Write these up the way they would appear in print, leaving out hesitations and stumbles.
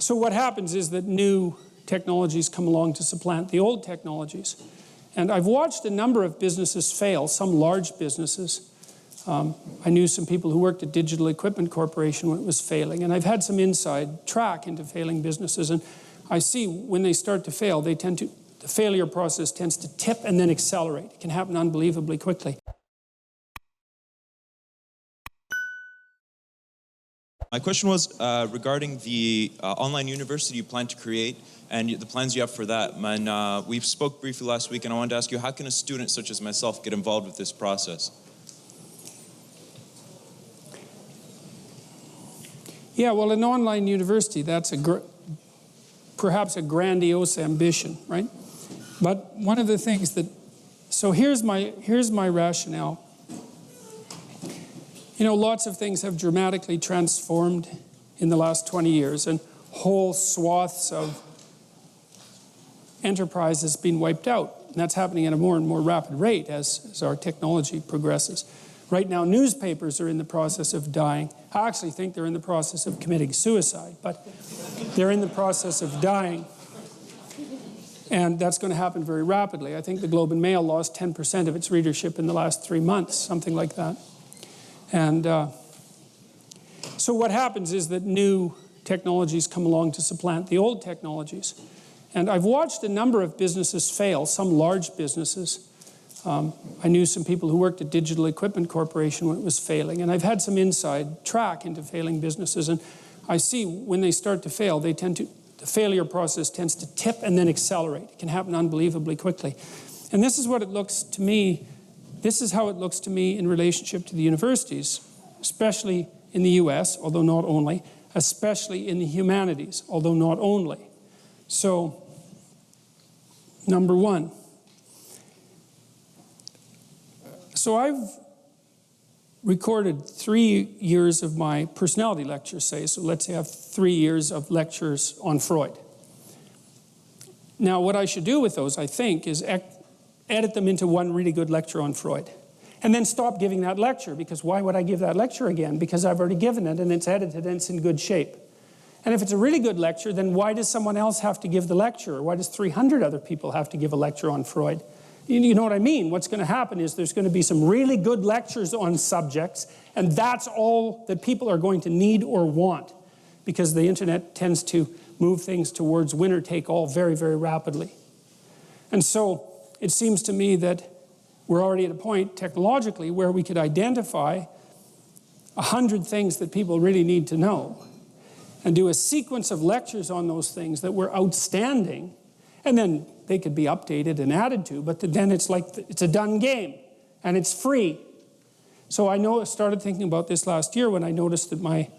So what happens is that new technologies come along to supplant the old technologies. And I've watched a number of businesses fail, some large businesses. I knew some people who worked at Digital Equipment Corporation when it was failing, and I've had some inside track into failing businesses, and I see when they start to fail, the failure process tends to tip and then accelerate. It can happen unbelievably quickly. My question was regarding the online university you plan to create and the plans you have for that. And we spoke briefly last week, and I wanted to ask you, how can a student such as myself get involved with this process? Yeah, well, an online university, that's perhaps a grandiose ambition, right? But one of the things that, so here's my rationale. You know, lots of things have dramatically transformed in the last 20 years, and whole swaths of enterprise has been wiped out. And that's happening at a more and more rapid rate as our technology progresses. Right now, newspapers are in the process of dying. I actually think they're in the process of committing suicide, but they're in the process of dying. And that's going to happen very rapidly. I think the Globe and Mail lost 10% of its readership in the last 3 months, something like that. And so what happens is that new technologies come along to supplant the old technologies. And I've watched a number of businesses fail, some large businesses. I knew some people who worked at Digital Equipment Corporation when it was failing, and I've had some inside track into failing businesses, and I see when they start to fail, the failure process tends to tip and then accelerate. It can happen unbelievably quickly. And this is what it looks to me. This is how it looks to me in relationship to the universities, especially in the US, although not only, especially in the humanities, although not only. So, number one. So I've recorded 3 years of my personality lectures, say. So let's say I have 3 years of lectures on Freud. Now, what I should do with those, I think, is edit them into one really good lecture on Freud. And then stop giving that lecture, because why would I give that lecture again? Because I've already given it and it's edited and it's in good shape. And if it's a really good lecture, then why does someone else have to give the lecture? Or why does 300 other people have to give a lecture on Freud? You know what I mean? What's going to happen is there's going to be some really good lectures on subjects, and that's all that people are going to need or want, because the internet tends to move things towards winner take all very, very rapidly. And so it seems to me that we're already at a point technologically where we could identify 100 things that people really need to know and do a sequence of lectures on those things that were outstanding, and then they could be updated and added to, but then it's like it's a done game and it's free. So I started thinking about this last year when I noticed that my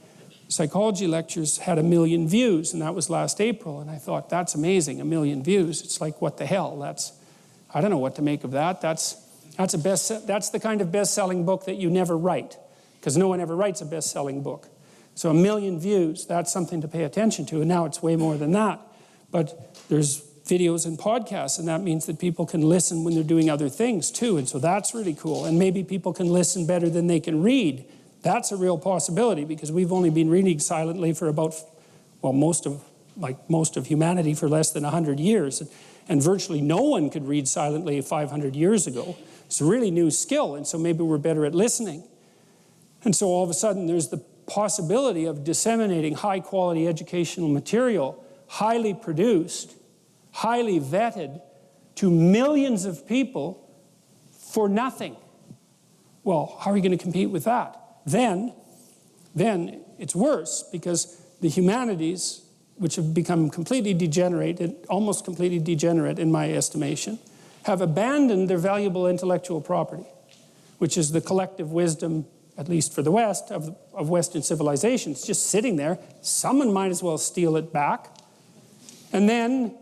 psychology lectures had 1 million views, and that was last April, and I thought, that's amazing, 1 million views. It's like, what the hell? I don't know what to make of that. That's the kind of best-selling book that you never write, because no one ever writes a best-selling book. So 1 million views, that's something to pay attention to, and now it's way more than that. But there's videos and podcasts, and that means that people can listen when they're doing other things too, and so that's really cool. And maybe people can listen better than they can read. That's a real possibility, because we've only been reading silently for about, well, most of humanity for less than 100 years. And virtually no one could read silently 500 years ago. It's a really new skill, and so maybe we're better at listening. And so all of a sudden there's the possibility of disseminating high-quality educational material, highly produced, highly vetted, to millions of people for nothing. Well, how are you going to compete with that? Then it's worse, because the humanities, which have become completely degenerate, almost completely degenerate in my estimation, have abandoned their valuable intellectual property, which is the collective wisdom, at least for the West, of Western civilization. It's just sitting there. Someone might as well steal it back. And then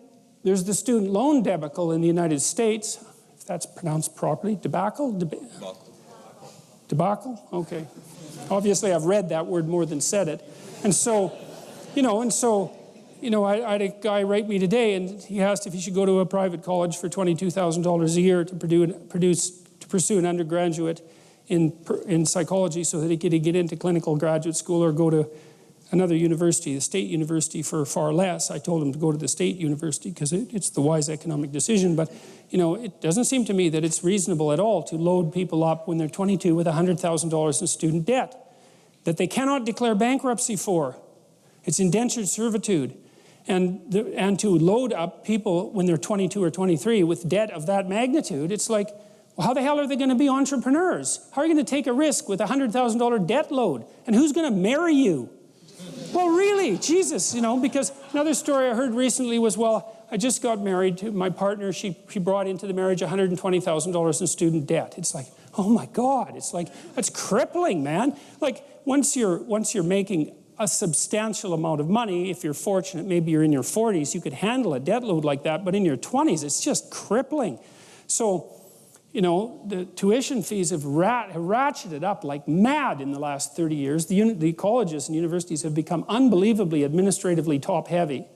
there's the student loan debacle in the United States, if that's pronounced properly. Debacle? Debacle? Okay. Obviously, I've read that word more than said it. And so, I had a guy write me today, and he asked if he should go to a private college for $22,000 a year to pursue an undergraduate in psychology, so that he could get into clinical graduate school, or go to another university, the state university, for far less. I told him to go to the state university because it's the wise economic decision. But, you know, it doesn't seem to me that it's reasonable at all to load people up when they're 22 with $100,000 in student debt that they cannot declare bankruptcy for. It's indentured servitude. And to load up people when they're 22 or 23 with debt of that magnitude, it's like, well, how the hell are they going to be entrepreneurs? How are you going to take a risk with a $100,000 debt load? And who's going to marry you? Well, really, Jesus, you know, because another story I heard recently was, well, I just got married to my partner. She brought into the marriage $120,000 in student debt. It's like, oh my God, it's like, that's crippling, man. Like, once you're making a substantial amount of money, if you're fortunate, maybe you're in your 40s, you could handle a debt load like that, but in your 20s, it's just crippling. So, you know, the tuition fees have ratcheted up like mad in the last 30 years. The colleges and universities have become unbelievably administratively top-heavy.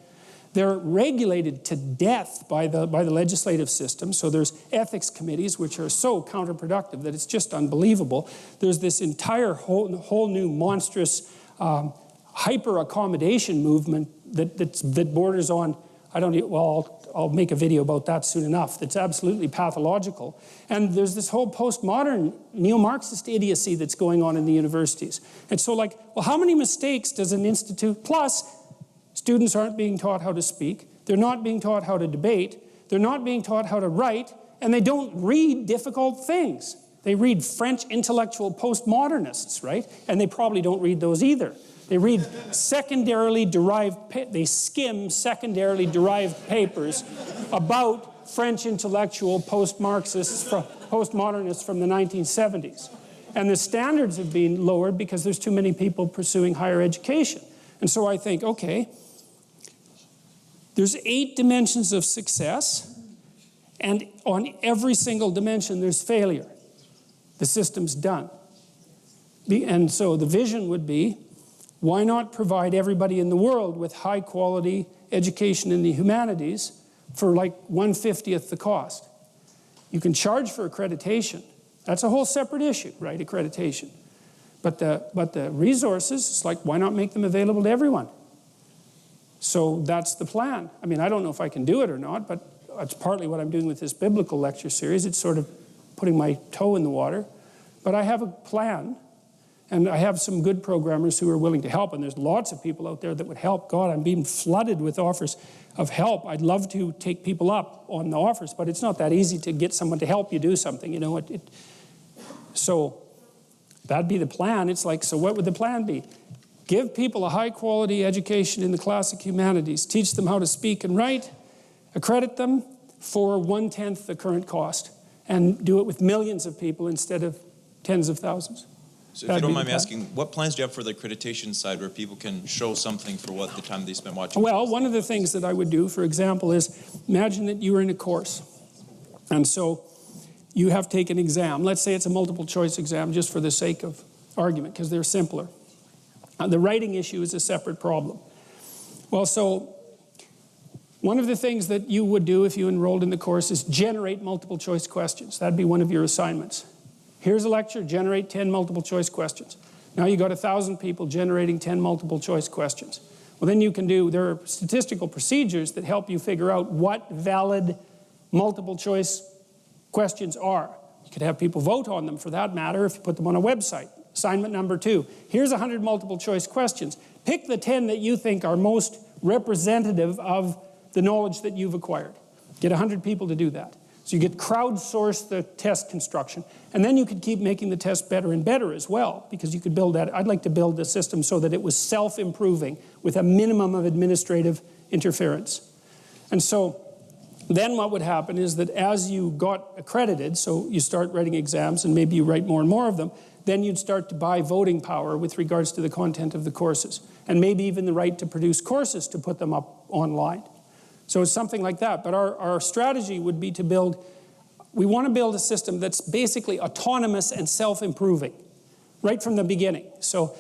They're regulated to death by the legislative system. So there's ethics committees, which are so counterproductive that it's just unbelievable. There's this entire whole new monstrous hyper-accommodation movement that borders on, I'll make a video about that soon enough. That's absolutely pathological. And there's this whole postmodern neo-Marxist idiocy that's going on in the universities. And so, like, well, how many mistakes does an institute, plus students aren't being taught how to speak, they're not being taught how to debate, they're not being taught how to write, and they don't read difficult things. They read French intellectual postmodernists, right? And they probably don't read those either. They read they skim secondarily derived papers about French intellectual postmodernists from the 1970s. And the standards have been lowered because there's too many people pursuing higher education. And so I think, okay, there's 8 dimensions of success, and on every single dimension there's failure. The system's done. And so the vision would be, why not provide everybody in the world with high quality education in the humanities for like 1/50th the cost? You can charge for accreditation. That's a whole separate issue, right, accreditation. But the resources, it's like, why not make them available to everyone? So that's the plan. I mean, I don't know if I can do it or not, but that's partly what I'm doing with this biblical lecture series. It's sort of putting my toe in the water. But I have a plan. And I have some good programmers who are willing to help, and there's lots of people out there that would help. God, I'm being flooded with offers of help. I'd love to take people up on the offers, but it's not that easy to get someone to help you do something, you know. So that'd be the plan. It's like, so what would the plan be? Give people a high-quality education in the classic humanities, teach them how to speak and write, accredit them for 1/10 the current cost, and do it with millions of people instead of tens of thousands. So if you don't mind me asking, what plans do you have for the accreditation side where people can show something for what the time they spend watching? Well, one of the things that I would do, for example, is imagine that you were in a course. And so you have to take an exam. Let's say it's a multiple choice exam just for the sake of argument, because they're simpler. The writing issue is a separate problem. Well, so one of the things that you would do if you enrolled in the course is generate multiple choice questions. That'd be one of your assignments. Here's a lecture, generate 10 multiple choice questions. Now you got 1,000 people generating 10 multiple choice questions. Well, then you can there are statistical procedures that help you figure out what valid multiple choice questions are. You could have people vote on them for that matter if you put them on a website. Assignment number 2, here's 100 multiple choice questions. Pick the 10 that you think are most representative of the knowledge that you've acquired. Get 100 people to do that. So you get crowdsource the test construction. And then you could keep making the test better and better as well, because you could build that. I'd like to build a system so that it was self-improving with a minimum of administrative interference. And so then what would happen is that as you got accredited, so you start writing exams and maybe you write more and more of them, then you'd start to buy voting power with regards to the content of the courses, and maybe even the right to produce courses to put them up online. So it's something like that. But our strategy would be to we want to build a system that's basically autonomous and self-improving right from the beginning. So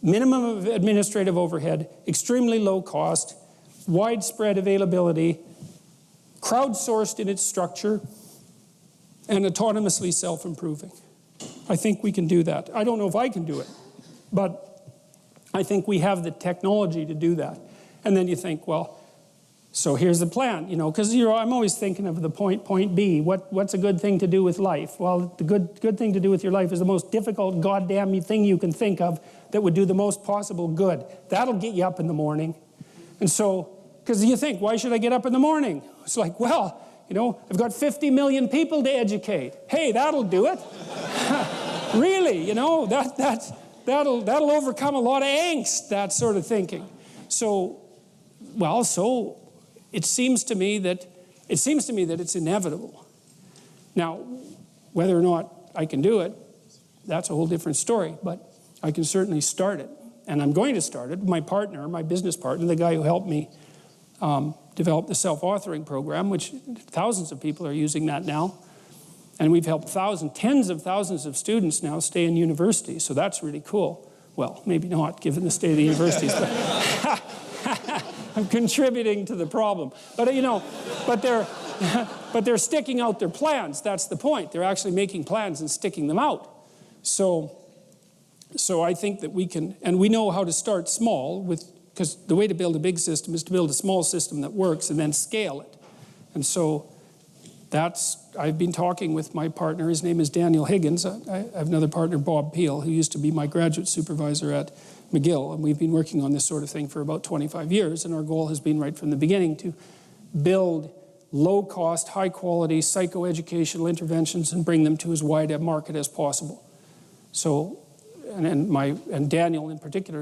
minimum of administrative overhead, extremely low cost, widespread availability, crowdsourced in its structure, and autonomously self-improving. I think we can do that. I don't know if I can do it, but I think we have the technology to do that. And then you think, well, so here's the plan, because I'm always thinking of the point B. What's a good thing to do with life? Well, the good thing to do with your life is the most difficult goddamn thing you can think of that would do the most possible good. That'll get you up in the morning. And so, because you think, why should I get up in the morning? It's like, well, I've got 50 million people to educate. Hey, that'll do it. Really, that'll overcome a lot of angst, that sort of thinking. So it seems to me that it's inevitable. Now, whether or not I can do it, that's a whole different story, but I can certainly start it. And I'm going to start it. My business partner, the guy who helped me develop the self-authoring program, which thousands of people are using that now. And we've helped tens of thousands of students now stay in universities, so that's really cool. Well, maybe not, given the state of the universities, but I'm contributing to the problem. But but they're sticking out their plans. That's the point. They're actually making plans and sticking them out. So I think that we can, and we know how to start small because the way to build a big system is to build a small system that works and then scale it. And so I've been talking with my partner. His name is Daniel Higgins. I have another partner, Bob Peel, who used to be my graduate supervisor at McGill. And we've been working on this sort of thing for about 25 years. And our goal has been right from the beginning to build low-cost, high-quality psychoeducational interventions and bring them to as wide a market as possible. So, and Daniel in particular